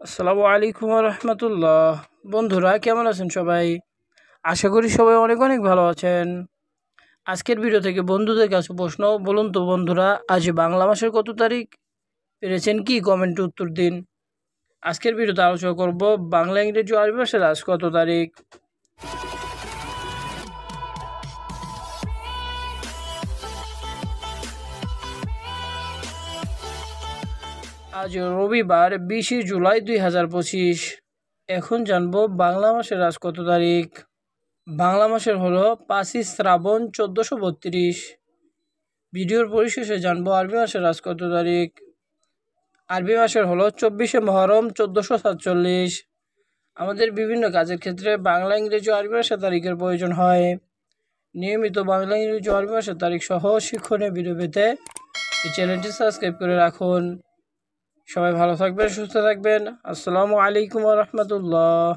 আসসালামু আলাইকুম রহমতুল্লাহ। বন্ধুরা কেমন আছেন সবাই? আশা করি সবাই অনেক অনেক ভালো আছেন। আজকের ভিডিও থেকে বন্ধুদের কাছে প্রশ্ন, বলুন তো বন্ধুরা, আজ বাংলা মাসের কত তারিখ? পেরেছেন কি? কমেন্টে উত্তর দিন। আজকের ভিডিওতে আলোচনা করব বাংলা, ইংরেজি ও আরবি মাসের আজ কত তারিখ। আজ রবিবার 20 জুলাই 2025। এখন জানবো বাংলা মাসের আজ কত তারিখ। বাংলা মাসের হলো 5ই শ্রাবণ 1432। ভিডিওর পরিশেষে জানবো আরবি মাসের আজ কত তারিখ। আরবি মাসের হলো 24শে মহরম 1447। আমাদের বিভিন্ন কাজের ক্ষেত্রে বাংলা, ইংরেজি ও আরবি ভাষার তারিখের প্রয়োজন হয়। নিয়মিত বাংলা, ইংরেজি ও আরবি ভাষার তারিখ সহ শিক্ষণীয় ভিডিও পেতে এই চ্যানেলটি সাবস্ক্রাইব করে রাখুন। সবাই ভালো থাকবেন, সুস্থ থাকবেন। আসসালামু আলাইকুম ওয়া রাহমাতুল্লাহ।